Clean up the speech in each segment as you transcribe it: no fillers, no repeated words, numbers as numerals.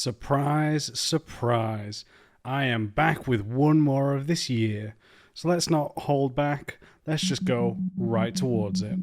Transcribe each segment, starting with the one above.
Surprise, surprise. I am back with one more of this year. So let's not hold back. Let's just go right towards it.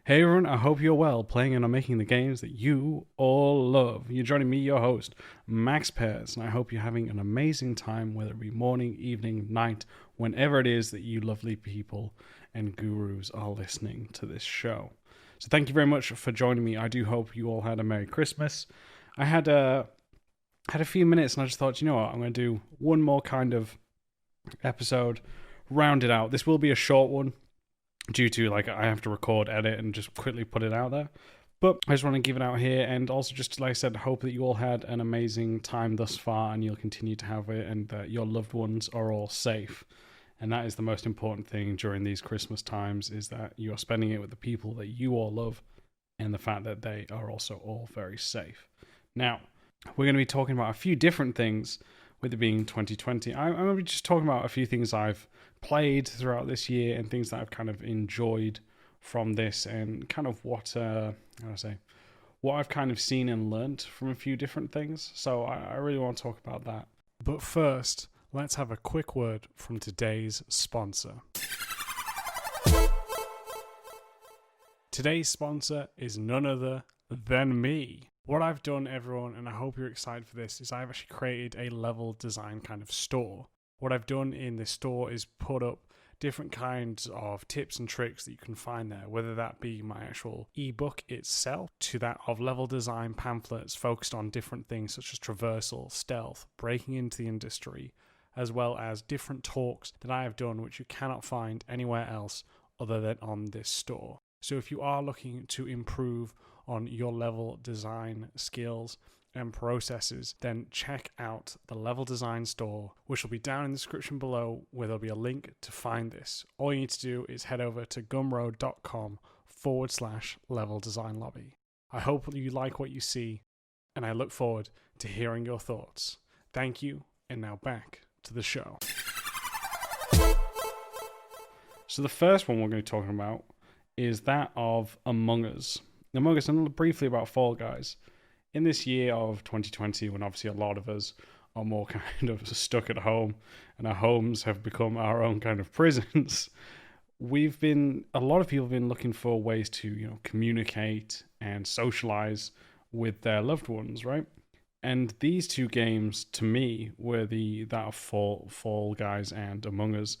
Hey everyone, I hope you're well, playing and making the games that you all love. You're joining me, your host, Max Pears, and I hope you're having an amazing time, whether it be morning, evening, night, whenever it is that you lovely people and gurus are listening to this show. So thank you very much for joining me. I do hope you all had a Merry Christmas. I had a few minutes and I just thought, you know what, I'm going to do one more kind of episode, round it out. This will be a short one, due to I have to record, edit, and just quickly put it out there. But I just want to give it out here, and also just like I said, hope that you all had an amazing time thus far, and you'll continue to have it, and that your loved ones are all safe. And that is the most important thing during these Christmas times, is that you're spending it with the people that you all love, and the fact that they are also all very safe. Now, we're going to be talking about a few different things, with it being 2020. I'm going to be just talking about a few things I've played throughout this year and things that I've kind of enjoyed from this, and kind of what I've kind of seen and learned from a few different things. So I really want to talk about that. But first, let's have a quick word from today's sponsor. Today's sponsor is none other than me. What I've done, everyone, and I hope you're excited for this, is I've actually created a level design kind of store. What I've done in this store is put up different kinds of tips and tricks that you can find there, whether that be my actual ebook itself, to that of level design pamphlets focused on different things such as traversal, stealth, breaking into the industry, as well as different talks that I have done which you cannot find anywhere else other than on this store. So if you are looking to improve on your level design skills and processes, then check out the level design store, which will be down in the description below, where there'll be a link to find this. All you need to do is head over to gumroad.com/level design lobby. I hope you like what you see, and I look forward to hearing your thoughts. Thank you, and now back to the show. So the first one we're going to be talking about is that of Among Us. Among Us, and briefly about Fall Guys. In this year of 2020, when obviously a lot of us are more kind of stuck at home, and our homes have become our own kind of prisons, a lot of people have been looking for ways to, communicate and socialize with their loved ones, right? And these two games, to me, were that of Fall Guys and Among Us,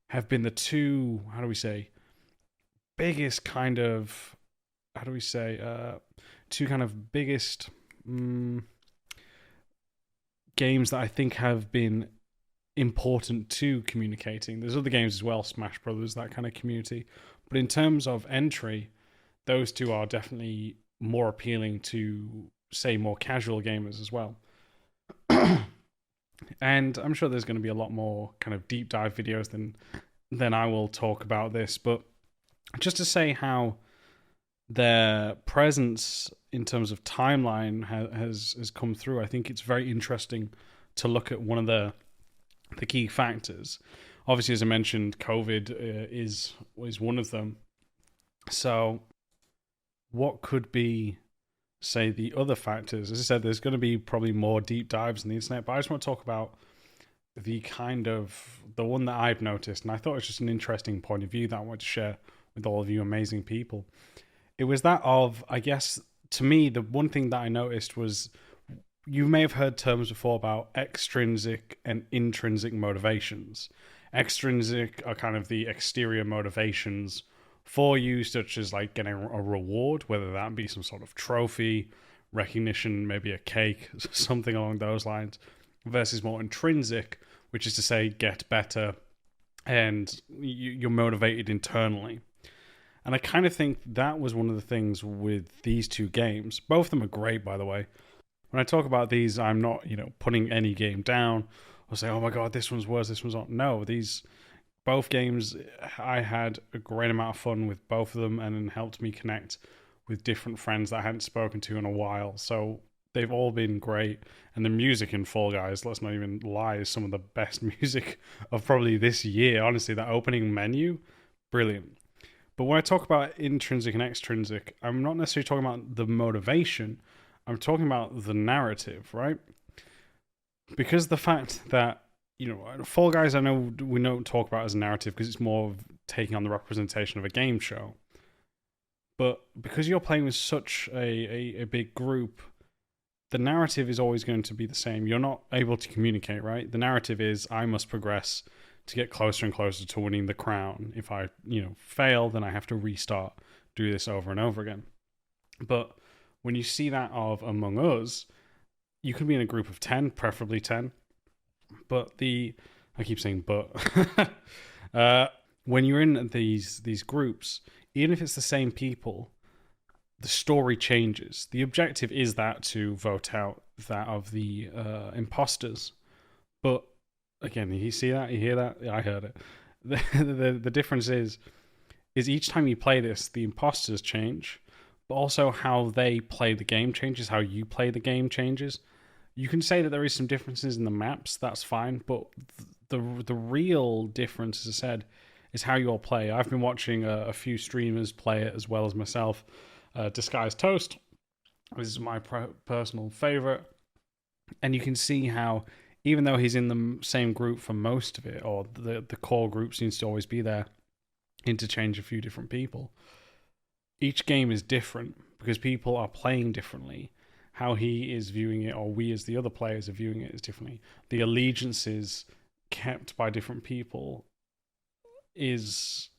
have been the two, biggest kind of, two kind of biggest games that I think have been important to communicating. There's other games as well, Smash Brothers, that kind of community. But in terms of entry, those two are definitely more appealing to, say, more casual gamers as well. And I'm sure there's going to be a lot more kind of deep dive videos than I will talk about this. But just to say how their presence in terms of timeline has come through, I think it's very interesting to look at one of the key factors. Obviously, as I mentioned, COVID is one of them. So what could be, say, the other factors? As I said, there's going to be probably more deep dives on the internet, but I just want to talk about the one that I've noticed, and I thought it was just an interesting point of view that I wanted to share with all of you amazing people. It was that of, I guess, to me, the one thing that I noticed was, you may have heard terms before about extrinsic and intrinsic motivations. Extrinsic are kind of the exterior motivations for you, such as like getting a reward, whether that be some sort of trophy, recognition, maybe a cake, something along those lines, versus more intrinsic, which is to say get better, and you're motivated internally. And I kind of think that was one of the things with these two games. Both of them are great, by the way. When I talk about these, I'm not, putting any game down or say, oh my god, this one's worse, this one's not. No, these both games, I had a great amount of fun with both of them, and it helped me connect with different friends that I hadn't spoken to in a while. So they've all been great. And the music in Fall Guys, let's not even lie, is some of the best music of probably this year. Honestly, that opening menu, brilliant. But when I talk about intrinsic and extrinsic, I'm not necessarily talking about the motivation. I'm talking about the narrative, right? Because the fact that, Fall Guys, I know we don't talk about as a narrative because it's more of taking on the representation of a game show. But because you're playing with such a big group, the narrative is always going to be the same. You're not able to communicate, right? The narrative is I must progress to get closer and closer to winning the crown. If I, fail, then I have to restart, do this over and over again. But when you see that of Among Us, you could be in a group of 10, preferably 10. But I keep saying but. When you're in these groups, even if it's the same people, the story changes. The objective is that to vote out that of the imposters. But again, you see that? You hear that? I heard it. The difference is each time you play this, the imposters change, but also how they play the game changes, how you play the game changes. You can say that there is some differences in the maps, that's fine, but the real difference, as I said, is how you all play. I've been watching a few streamers play it as well as myself. Disguised Toast is my personal favorite, and you can see how even though he's in the same group for most of it, or the core group seems to always be there, interchange a few different people, each game is different because people are playing differently. How he is viewing it, or we as the other players are viewing it, is differently. The allegiances kept by different people is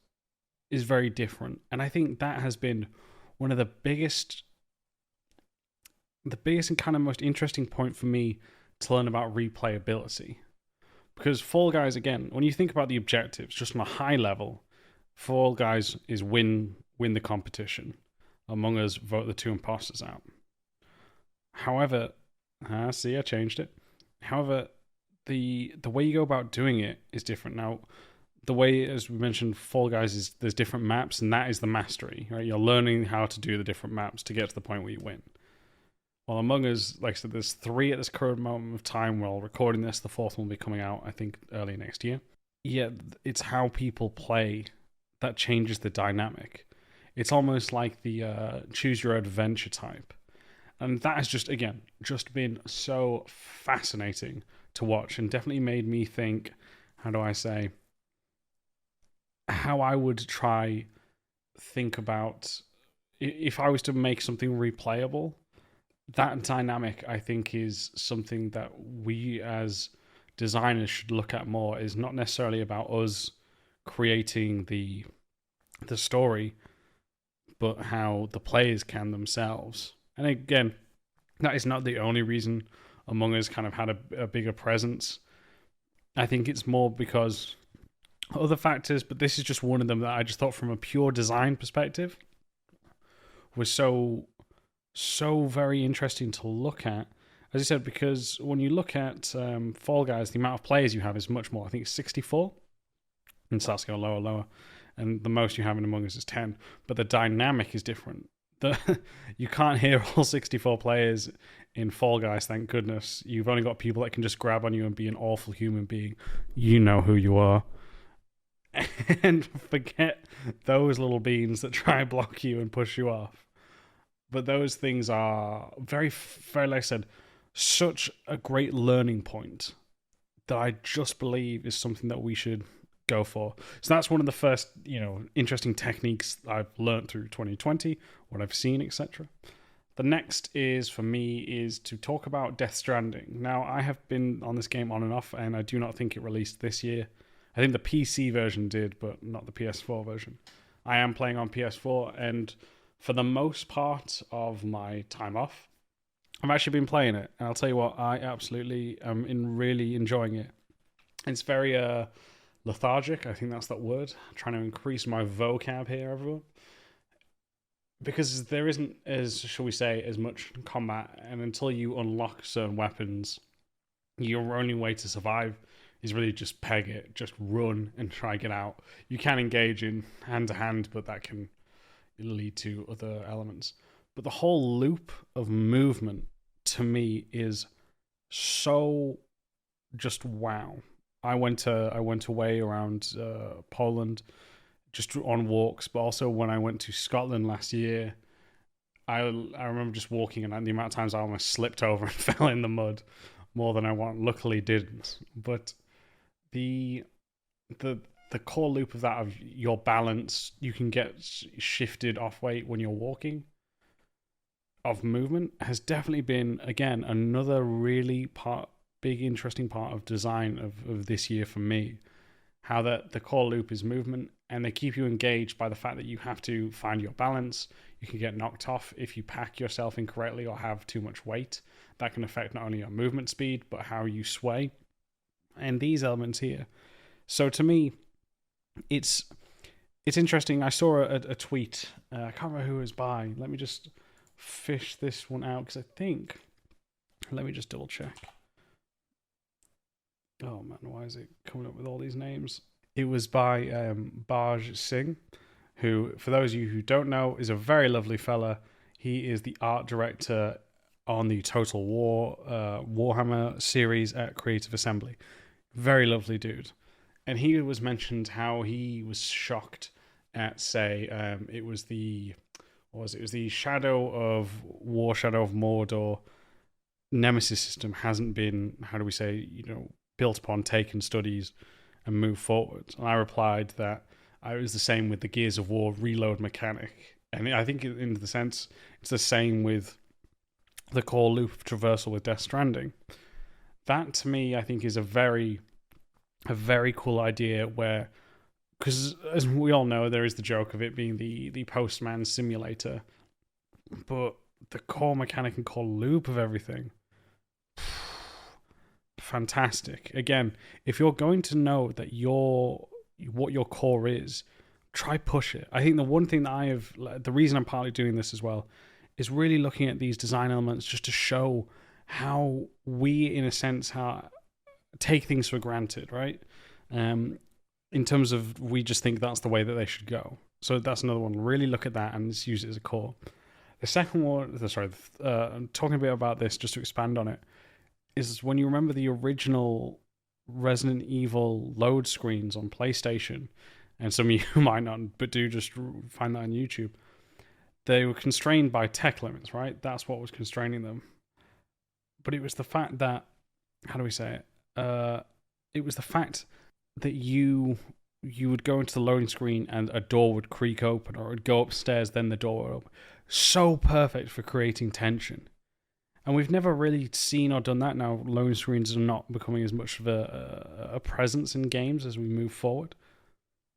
very different, and I think that has been one of the biggest and kind of most interesting point for me to learn about replayability. Because Fall Guys, again, when you think about the objectives, just on a high level, Fall Guys is win the competition. Among Us, vote the two imposters out. However, I changed it. However, the way you go about doing it is different. Now, the way, as we mentioned, Fall Guys is there's different maps, and that is the mastery, right? You're learning how to do the different maps to get to the point where you win. While Among Us, like I said, there's 3 at this current moment of time while recording this. The 4th one will be coming out, I think, early next year. Yeah, it's how people play that changes the dynamic. It's almost like the choose your adventure type. And that has just been so fascinating to watch, and definitely made me think, how I would think about if I was to make something replayable. That dynamic, I think, is something that we as designers should look at more. Is not necessarily about us creating the story, but how the players can themselves. And again, that is not the only reason Among Us kind of had a bigger presence. I think it's more because other factors, but this is just one of them that I just thought from a pure design perspective was so very interesting to look at. As I said, because when you look at Fall Guys, the amount of players you have is much more. I think it's 64. And it starts to go lower. And the most you have in Among Us is 10. But the dynamic is different. You can't hear all 64 players in Fall Guys, thank goodness. You've only got people that can just grab on you and be an awful human being. You know who you are. And forget those little beans that try and block you and push you off. But those things are very, very, like I said, such a great learning point that I just believe is something that we should go for. So that's one of the first, interesting techniques I've learned through 2020, what I've seen, etc. The next is, for me, is to talk about Death Stranding. Now, I have been on this game on and off, and I do not think it released this year. I think the PC version did, but not the PS4 version. I am playing on PS4, and for the most part of my time off, I've actually been playing it. And I'll tell you what, I absolutely am really enjoying it. It's very lethargic. I think that's that word. I'm trying to increase my vocab here, everyone. because there isn't, as shall we say, as much combat, and until you unlock certain weapons, your only way to survive is really just peg it, just run and try get out. You can engage in hand to hand, but that can lead to other elements. But the whole loop of movement to me is so just wow. I went away around Poland just on walks, but also when I went to Scotland last year, I remember just walking and the amount of times I almost slipped over and fell in the mud more than I want. Luckily didn't. But the core loop of that, of your balance, you can get shifted off weight when you're walking, of movement, has definitely been, again, another really big interesting part of design of this year for me. How that the core loop is movement, and they keep you engaged by the fact that you have to find your balance. You can get knocked off if you pack yourself incorrectly or have too much weight. That can affect not only your movement speed, but how you sway. And these elements here. So to me, it's interesting. I saw a tweet. I can't remember who it was by. Let me just fish this one out, because I think... Let me just double check. Oh man, why is it coming up with all these names? It was by Baj Singh, who, for those of you who don't know, is a very lovely fella. He is the art director on the Total War Warhammer series at Creative Assembly. Very lovely dude. And he was mentioned how he was shocked at, say, it was the Shadow of Mordor Nemesis system hasn't been, how do we say, built upon, taken studies and move forward. And I replied that I was the same with the Gears of War reload mechanic. And I think in the sense, it's the same with the core loop of traversal with Death Stranding. That, to me, I think is a very cool idea, where, because as we all know, there is the joke of it being the postman simulator, but the core mechanic and core loop of everything, fantastic. Again, if you're going to know that what your core is, try push it. I think the one thing that the reason I'm partly doing this as well, is really looking at these design elements just to show how we, in a sense, take things for granted, right? In terms of, we just think that's the way that they should go. So that's another one. Really look at that and just use it as a core. The second one, I'm talking a bit about this just to expand on it, is when you remember the original Resident Evil load screens on PlayStation, and some of you might not, but do just find that on YouTube, they were constrained by tech limits, right? That's what was constraining them. But it was the fact that, how do we say it? It was the fact that you would go into the loading screen and a door would creak open, or it would go upstairs, then the door would open. So perfect for creating tension. And we've never really seen or done that now. Loading screens are not becoming as much of a presence in games as we move forward.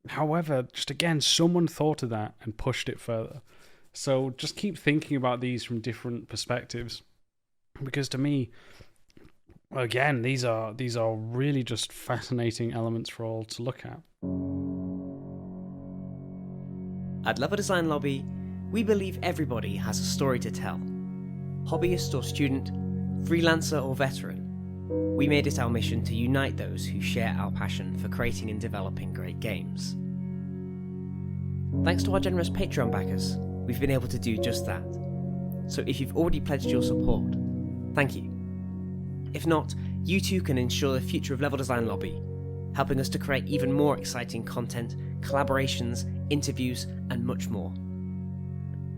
However, just again, someone thought of that and pushed it further. So just keep thinking about these from different perspectives, because to me, again, these are really just fascinating elements for all to look at. At Level Design Lobby, we believe everybody has a story to tell. Hobbyist or student, freelancer or veteran, we made it our mission to unite those who share our passion for creating and developing great games. Thanks to our generous Patreon backers, we've been able to do just that. So if you've already pledged your support, thank you. If not, you too can ensure the future of Level Design Lobby, helping us to create even more exciting content, collaborations, interviews, and much more.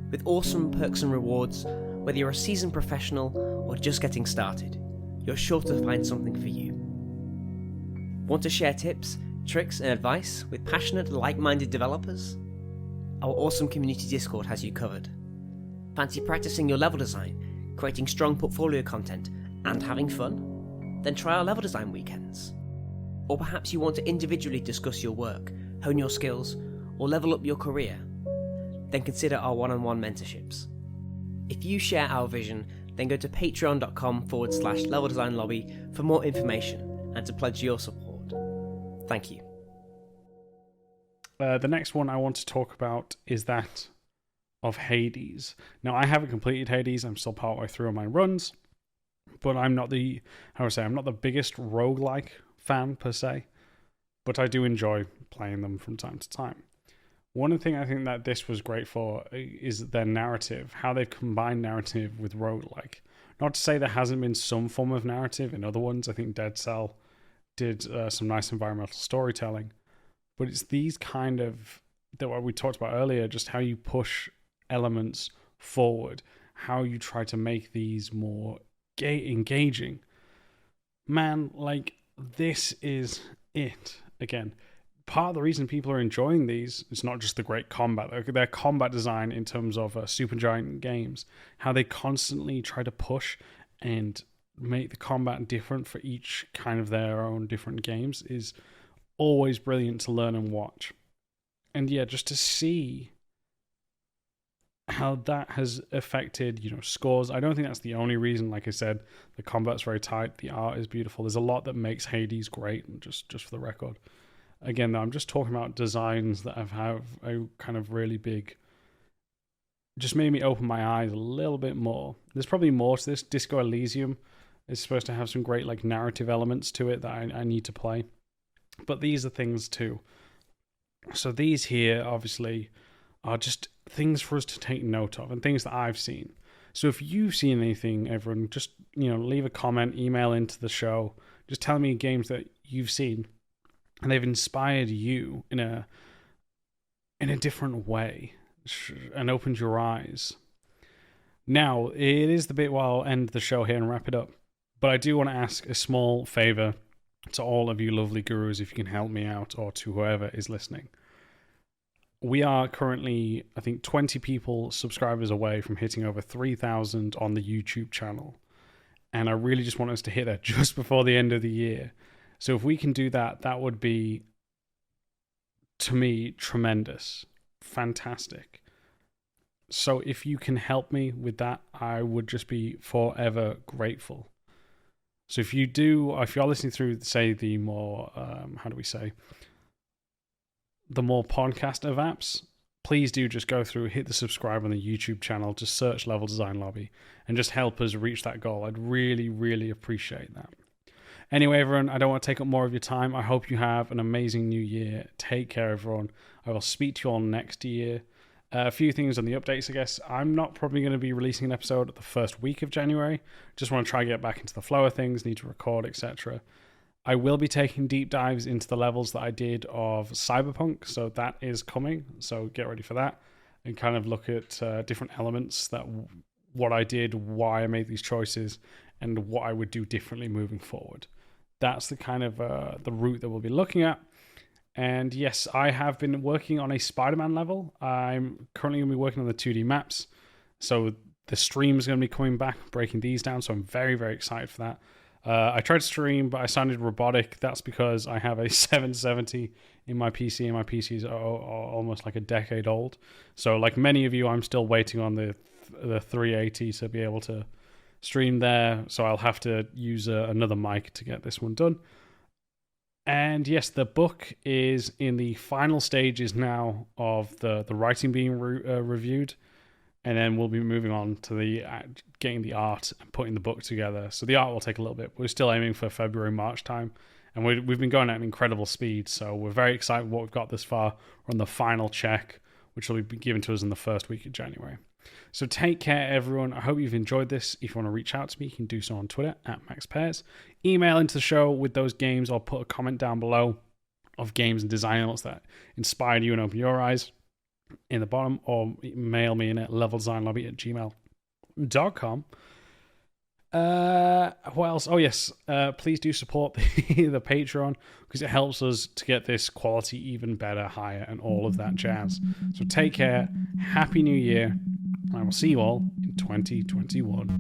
With awesome perks and rewards, whether you're a seasoned professional or just getting started, you're sure to find something for you. Want to share tips, tricks, and advice with passionate, like-minded developers? Our awesome community Discord has you covered. Fancy practicing your level design, creating strong portfolio content, and having fun? Then try our level design weekends. Or perhaps you want to individually discuss your work, hone your skills, or level up your career? Then consider our one-on-one mentorships. If you share our vision, then go to patreon.com/Level Design Lobby for more information and to pledge your support. Thank you. The next one I want to talk about is that of Hades. Now, I haven't completed Hades. I'm still partway through on my runs, but I'm not the, I'm not the biggest roguelike fan per se, but I do enjoy playing them from time to time. One thing I think that this was great for is their narrative, how they've combined narrative with roguelike. Not to say there hasn't been some form of narrative in other ones. I think Dead Cell did some nice environmental storytelling, but it's these kind of, that what we talked about earlier, just how you push elements forward, how you try to make these more engaging. Man, like, this is it. Again, part of the reason people are enjoying these is not just the great combat, their combat design in terms of Supergiant games, how they constantly try to push and make the combat different for each kind of their own different games is always brilliant to learn and watch. And yeah, just to see how that has affected, scores. I don't think that's the only reason. Like I said, the combat's very tight, the art is beautiful. There's a lot that makes Hades great, and just for the record. Again, though, I'm just talking about designs that have a kind of really big, just made me open my eyes a little bit more. There's probably more to this. Disco Elysium is supposed to have some great like narrative elements to it that I need to play. But these are things too. So these here, obviously, are just things for us to take note of and things that I've seen. So if you've seen anything, everyone, just, leave a comment, email into the show. Just tell me games that you've seen and they've inspired you in a different way and opened your eyes. Now, it is the bit where I'll end the show here and wrap it up. But I do want to ask a small favor to all of you lovely gurus, if you can help me out, or to whoever is listening. We are currently, I think, 20 subscribers away from hitting over 3,000 on the YouTube channel. And I really just want us to hit that just before the end of the year. So if we can do that, that would be, to me, tremendous. Fantastic. So if you can help me with that, I would just be forever grateful. So if you're listening through, say, the more, the more podcast of apps, please do just go through, hit the subscribe on the YouTube channel, just search Level Design Lobby, and just help us reach that goal. I'd really, really appreciate that. Anyway, everyone, I don't want to take up more of your time. I hope you have an amazing new year. Take care, everyone. I will speak to you all next year. A few things on the updates, I guess. I'm not probably going to be releasing an episode at the first week of January. Just want to try to get back into the flow of things, need to record, etc. I will be taking deep dives into the levels that I did of Cyberpunk, so that is coming. So get ready for that and kind of look at different elements, that what I did, why I made these choices, and what I would do differently moving forward. That's the kind of the route that we'll be looking at. And yes, I have been working on a Spider-Man level. I'm currently going to be working on the 2D maps. So the stream is going to be coming back, breaking these down. So I'm very, very excited for that. I tried to stream, but I sounded robotic. That's because I have a 770 in my PC, and my PC is almost like a decade old. So like many of you, I'm still waiting on the 380 to be able to stream there. So I'll have to use another mic to get this one done. And yes, the book is in the final stages now of the writing being reviewed. And then we'll be moving on to getting the art and putting the book together. So the art will take a little bit. We're still aiming for February, March time. And we've been going at an incredible speed. So we're very excited with what we've got this far. We're on the final check, which will be given to us in the first week of January. So take care, everyone. I hope you've enjoyed this. If you want to reach out to me, you can do so on Twitter @MaxPairs. Email into the show with those games, or put a comment down below of games and design elements that inspired you and opened your eyes in the bottom, or mail me in at leveldesignlobby@gmail.com. What else? Oh, yes. Please do support the Patreon, because it helps us to get this quality even better, higher, and all of that jazz. So take care. Happy New Year. I will see you all in 2021.